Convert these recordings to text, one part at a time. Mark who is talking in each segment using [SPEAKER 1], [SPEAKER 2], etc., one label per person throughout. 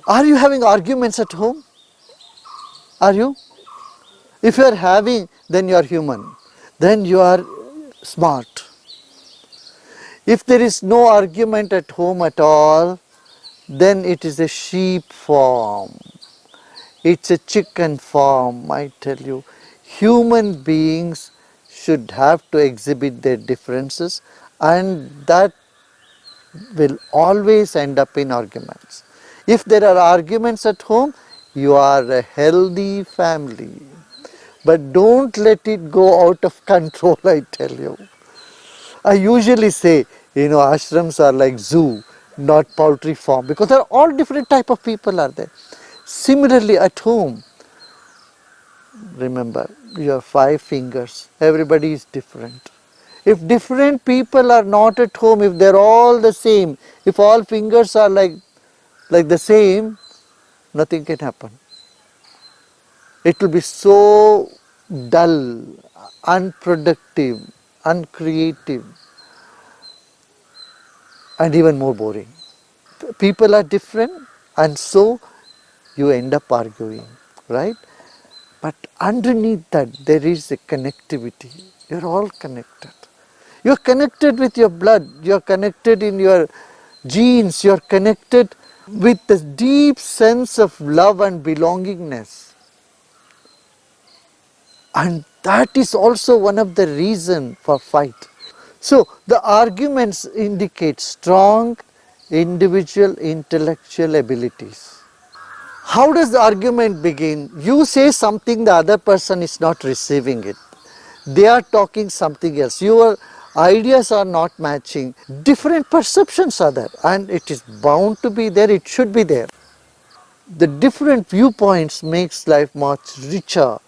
[SPEAKER 1] Are you having arguments at home? Are you? If you are having, then you are human. Then you are smart. If there is no argument at home at all, then it is a sheep farm. It's a chicken farm, I tell you. Human beings should have to exhibit their differences, and that will always end up in arguments. If there are arguments at home, you are a healthy family. But don't let it go out of control, I tell you. I usually say, ashrams are like zoo, not poultry farm, because there are all different type of people are there. Similarly at home, remember, you have 5 fingers, everybody is different. If different people are not at home, if they are all the same, if all fingers are like the same, nothing can happen. It will be so dull, unproductive, uncreative, and even more boring. People are different, and so you end up arguing, right? But underneath that, there is a connectivity. You're all connected. You're connected with your blood, you're connected in your genes, you're connected with this deep sense of love and belongingness. And that is also one of the reasons for fight. So the arguments indicate strong individual intellectual abilities. How does the argument begin? You say something, the other person is not receiving it. They are talking something else. Your ideas are not matching. Different perceptions are there, and it is bound to be there, it should be there. The different viewpoints makes life much richer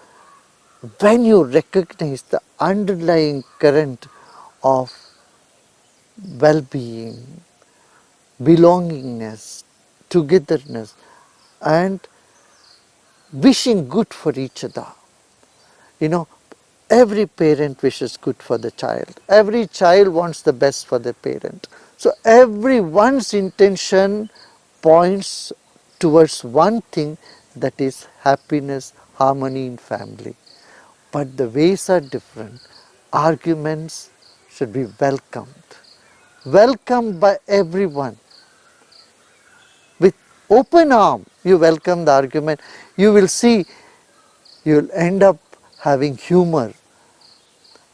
[SPEAKER 1] when you recognize the underlying current of well-being, belongingness, togetherness, and wishing good for each other. Every parent wishes good for the child. Every child wants the best for the parent. So everyone's intention points towards one thing, that is happiness, harmony in family. But the ways are different. Arguments should be welcomed. Welcomed by everyone. With open arm, you welcome the argument. You will see, you will end up having humor.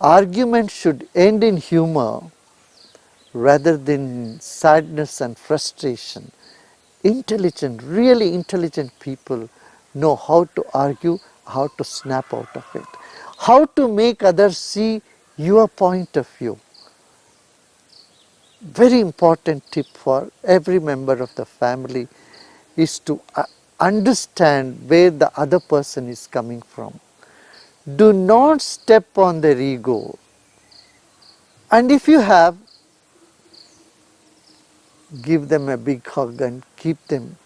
[SPEAKER 1] Argument should end in humor rather than sadness and frustration. Intelligent, really intelligent people know how to argue, how to snap out of it, how to make others see your point of view. Very important tip for every member of the family is to understand where the other person is coming from. Do not step on their ego. And if you have, give them a big hug and keep them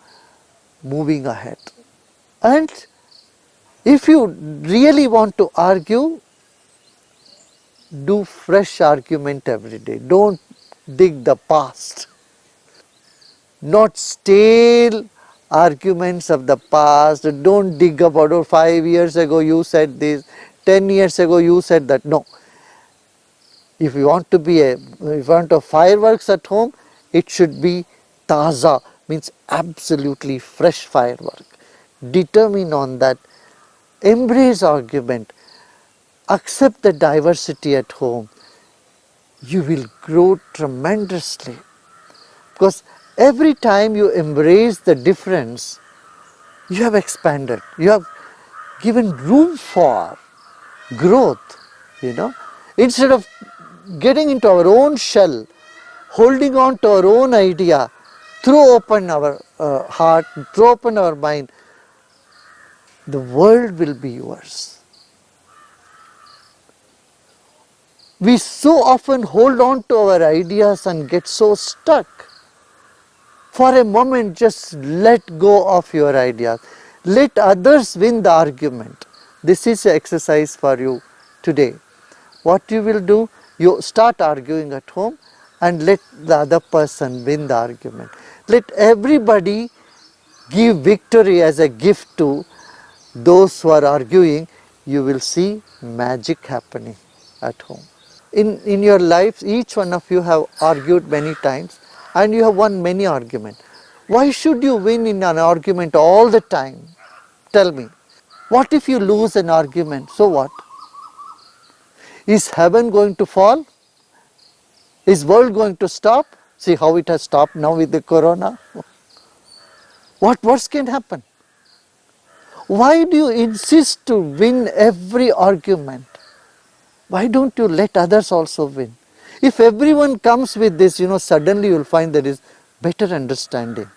[SPEAKER 1] moving ahead. And if you really want to argue, do fresh argument every day. Don't dig the past. Not stale arguments of the past. Don't dig about, 5 years ago you said this, 10 years ago you said that. No. If you want to fireworks at home, it should be taza, means absolutely fresh firework. Determine on that. Embrace argument. Accept the diversity at home. You will grow tremendously. Because every time you embrace the difference, you have expanded. You have given room for growth, Instead of getting into our own shell, holding on to our own idea, throw open our heart, throw open our mind, the world will be yours. We so often hold on to our ideas and get so stuck. For a moment, just let go of your ideas. Let others win the argument. This is an exercise for you today. What you will do, you start arguing at home and let the other person win the argument. Let everybody give victory as a gift to those who are arguing, you will see magic happening at home. In your lives, each one of you have argued many times and you have won many arguments. Why should you win in an argument all the time? Tell me. What if you lose an argument? So what? Is heaven going to fall? Is world going to stop? See how it has stopped now with the corona. What worse can happen? Why do you insist to win every argument? Why don't you let others also win? If everyone comes with this, suddenly you will find there is better understanding.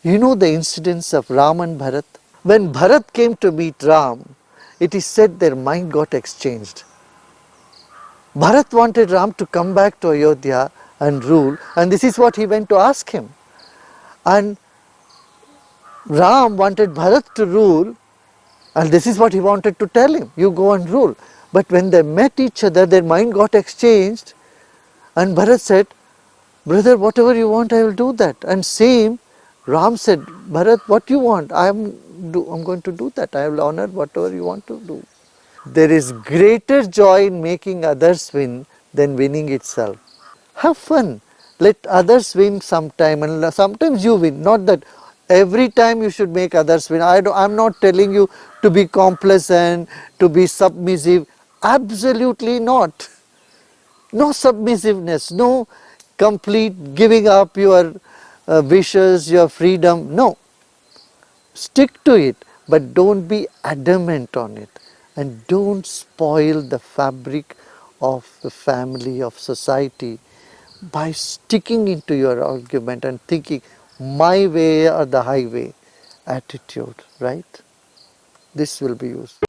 [SPEAKER 1] You know the incidents of Ram and Bharat? When Bharat came to meet Ram, it is said their mind got exchanged. Bharat wanted Ram to come back to Ayodhya and rule, and this is what he went to ask him. And Ram wanted Bharat to rule, and this is what he wanted to tell him, you go and rule. But when they met each other, their mind got exchanged, and Bharat said, brother, whatever you want, I will do that. And same, Ram said, Bharat, what you want, I'm going to do that. I will honor whatever you want to do. There is greater joy in making others win than winning itself. Have fun. Let others win sometime, and sometimes you win. Not that every time you should make others win. I'm not telling you to be complacent, to be submissive. Absolutely not. No submissiveness, no complete giving up your wishes, your freedom. No. Stick to it, but don't be adamant on it. And don't spoil the fabric of the family, of society, by sticking into your argument and thinking my way or the highway attitude, right? This will be used.